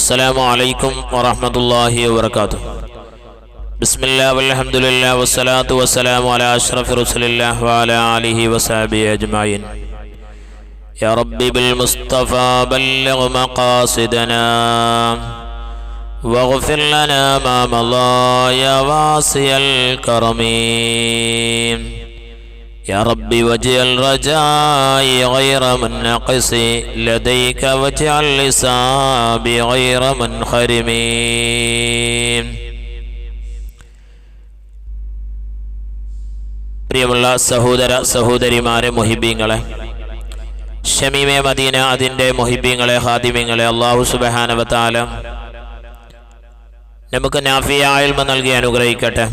السلام عليكم ورحمة الله وبركاته. بسم الله والحمد لله والصلاة والسلام على أشرف رسول الله وعلى آله وصحبه أجمعين. يا ربي بالمصطفى بلغ مقاصدنا واغفر لنا ما مضى يا واسع الكرم. يا ربي واجعل رجائي غير منقص لديك واجعل لسابي غير منخرم. പ്രിയമുള്ള സഹോദര സഹോദരിമാരെ, മുഹിബീങ്ങളെ, ഷമീമെ മദീന അതിൻ്റെ മുഹിബീങ്ങളെ, ഹാദിമീങ്ങളെ, അല്ലാഹു സുബ്ഹാനഹു വ തആല നമുക്ക് നാഫിയായ ഇൽമ നൽകി അനുഗ്രഹിക്കട്ടെ.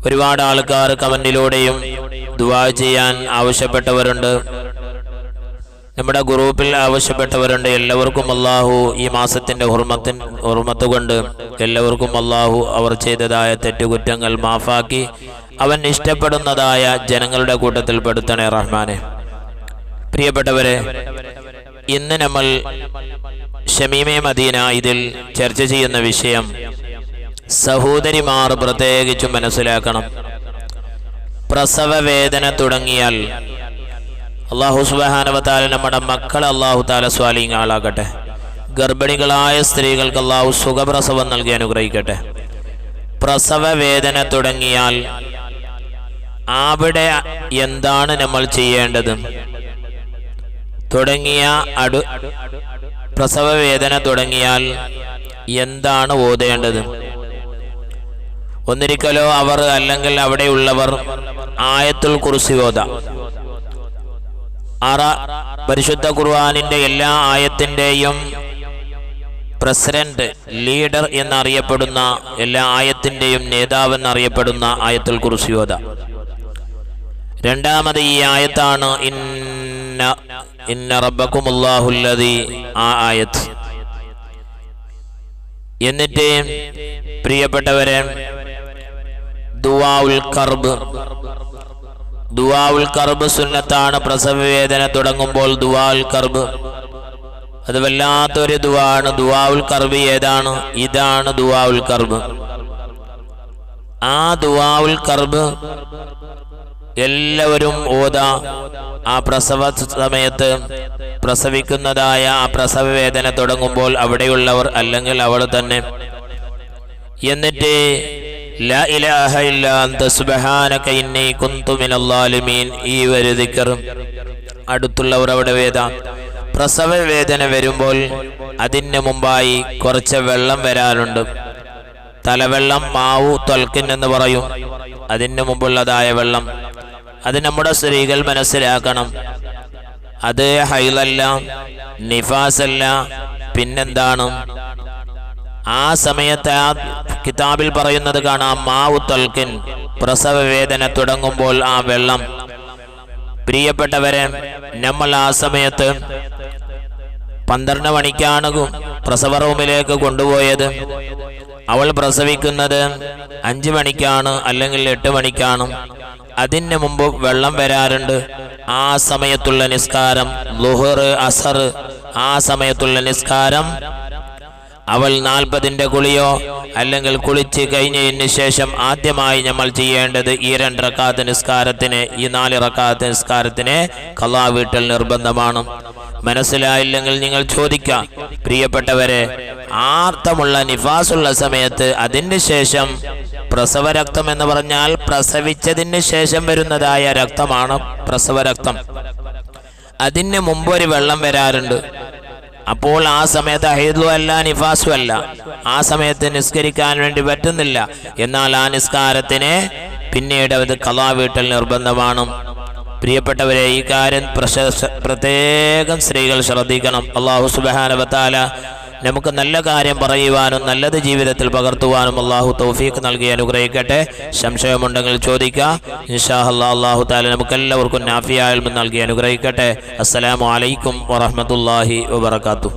ഒരുപാട് ആൾക്കാർ കമന്റിലൂടെയും ദുആ ചെയ്യാൻ ആവശ്യപ്പെട്ടവരുണ്ട്, നമ്മുടെ ഗ്രൂപ്പിൽ ആവശ്യപ്പെട്ടവരുണ്ട്. എല്ലാവർക്കും അല്ലാഹു ഈ മാസത്തിൻ്റെ ഹുർമത്ത് കൊണ്ട് എല്ലാവർക്കും അല്ലാഹു അവർ ചെയ്തതായ തെറ്റുകുറ്റങ്ങൾ മാഫാക്കി അവൻ ഇഷ്ടപ്പെടുന്നതായ ജനങ്ങളുടെ കൂട്ടത്തിൽ പെടുത്തണേ റഹ്മാനെ. പ്രിയപ്പെട്ടവരെ, ഇന്ന് നമ്മൾ ഷമീമെ മദീന ഇതിൽ ചർച്ച ചെയ്യുന്ന വിഷയം സഹോദരിമാർ പ്രത്യേകിച്ചും മനസ്സിലാക്കണം. പ്രസവ വേദന തുടങ്ങിയാൽ അല്ലാഹു സുബ്ഹാനഹു വ തആല നമ്മുടെ മക്കളെ അല്ലാഹു തആല സ്വാലിഹീൻ ആളാകട്ടെ. ഗർഭിണികളായ സ്ത്രീകൾക്ക് അല്ലാഹു സുഖപ്രസവം നൽകി അനുഗ്രഹിക്കട്ടെ. പ്രസവ വേദന തുടങ്ങിയാൽ അവിടെ എന്താണ് നമ്മൾ ചെയ്യേണ്ടത്? പ്രസവ വേദന തുടങ്ങിയാൽ എന്താണ് ഓതേണ്ടത്? ഒന്നിരിക്കലോ അവർ അല്ലെങ്കിൽ അവിടെയുള്ളവർ ആയത്തുൽ കുർസി ഓതാം. പരിശുദ്ധ ഖുർആനിന്റെ എല്ലാ ആയത്തിന്റെയും പ്രസിഡന്റ്, ലീഡർ എന്നറിയപ്പെടുന്ന, എല്ലാ ആയത്തിന്റെയും നേതാവ് എന്നറിയപ്പെടുന്ന ആയത്തുൽ കുർസി ഓതാം. രണ്ടാമത് ഈ ആയത്താണ് ഇന്ന റബ്ബക്കുമുല്ലാഹുല്ലദീ, ആ ആയത്ത്. എന്നിട്ട് പ്രിയപ്പെട്ടവരെ, ദുആഉൽ കർബ് സുന്നത്താണ്. പ്രസവ വേദന തുടങ്ങുമ്പോൾ ദുആഉൽ കർബ്, അത് വല്ലാത്തൊരു ദുആണ്. ദുആഉൽ കർബ് ഏതാണ്? ഇതാണ് ദുആഉൽ കർബ്. ആ ദുആഉൽ കർബ് എല്ലാവരും ഓതാ. ആ പ്രസവ സമയത്ത് പ്രസവിക്കുന്നതായ ആ പ്രസവ വേദന തുടങ്ങുമ്പോൾ അവിടെയുള്ളവർ അല്ലെങ്കിൽ അവൾ തന്നെ. എന്നിട്ട് ലാ ഇലാഹ ഇല്ലാ അൻത സുബ്ഹാനക ഇന്നി കുന്തു മിനൽ ളാലിമീൻ, ഈ ഒരു ദിക്ർ അടുത്തുള്ളവർ അവിടെ വേദാം. പ്രസവ വേദന വരുമ്പോൾ അതിന് മുമ്പായി കുറച്ച് വെള്ളം വരാറുണ്ട്. തലവെള്ളം, മാവു ത്വൽക്കിൻ എന്ന് പറയും. അതിന് മുമ്പുള്ളതായ വെള്ളം, അത് നമ്മുടെ സ്ത്രീകൾ മനസ്സിലാക്കണം. അത് ഹൈലല്ല, നിഫാസല്ല, പിന്നെന്താണ്? ആ സമയത്ത് ആ കിതാബിൽ പറയുന്നത് കാണാം, മാവു ത്വൽക്കിൻ, പ്രസവ വേദന തുടങ്ങുമ്പോൾ ആ വെള്ളം. പ്രിയപ്പെട്ടവരെ, നമ്മൾ ആ സമയത്ത് 12 മണിക്കാണ് പ്രസവ റൂമിലേക്ക് കൊണ്ടുപോയത്. അവൾ പ്രസവിക്കുന്നത് 5 മണിക്കാണ് അല്ലെങ്കിൽ 8 മണിക്കാണ്. അതിന് മുമ്പ് വെള്ളം വരാറുണ്ട്. ആ സമയത്തുള്ള നിസ്കാരം, ളുഹർ, അസർ, ആ സമയത്തുള്ള നിസ്കാരം അവൾ 40ന്റെ കുളിയോ അല്ലെങ്കിൽ കുളിച്ച് കഴിഞ്ഞതിന് ശേഷം ആദ്യമായി നമ്മൾ ചെയ്യേണ്ടത് ഈ 2 റക്അത്ത് നിസ്കാരത്തിന്, ഈ 4 റക്അത്ത് നിസ്കാരത്തിന് ഖളാ വീട്ടൽ നിർബന്ധമാണ്. മനസ്സിലായില്ലെങ്കിൽ നിങ്ങൾ ചോദിക്കാം. പ്രിയപ്പെട്ടവരെ, ആർത്തമുള്ള നിഫാസുള്ള സമയത്ത് അതിന് ശേഷം പ്രസവ രക്തം എന്ന് പറഞ്ഞാൽ പ്രസവിച്ചതിന് ശേഷം വരുന്നതായ രക്തമാണ് പ്രസവ രക്തം. അതിന് മുമ്പ് ഒരു വെള്ളം വരാറുണ്ട്. അപ്പോൾ ആ സമയത്ത് ഹൈദു അല്ല, നിഫാസും അല്ല. ആ സമയത്ത് നിസ്കരിക്കാൻ വേണ്ടി പറ്റുന്നില്ല. എന്നാൽ ആ നിസ്കാരത്തിന് പിന്നീട് അത് ഖളാ വീട്ടൽ നിർബന്ധമാണ്. പ്രിയപ്പെട്ടവരെ, ഈ കാര്യം പ്രത്യേകം സ്ത്രീകൾ ശ്രദ്ധിക്കണം. അല്ലാഹു സുബ്ഹാനഹു വ തആല നമുക്ക് നല്ല കാര്യം പറയുവാനും നല്ലത് ജീവിതത്തിൽ പകർത്തുവാനും അല്ലാഹു തൗഫീഖ് നൽകി അനുഗ്രഹിക്കട്ടെ. സംശയമുണ്ടെങ്കിൽ ചോദിക്കാം. ഇൻഷാ അല്ലാഹ് അല്ലാഹു തആല നമുക്കെല്ലാവർക്കും നാഫിയായ ഇൽമ നൽകി അനുഗ്രഹിക്കട്ടെ. അസ്സലാമു അലൈക്കും വറഹ്മത്തുള്ളാഹി വബറകാതുഹു.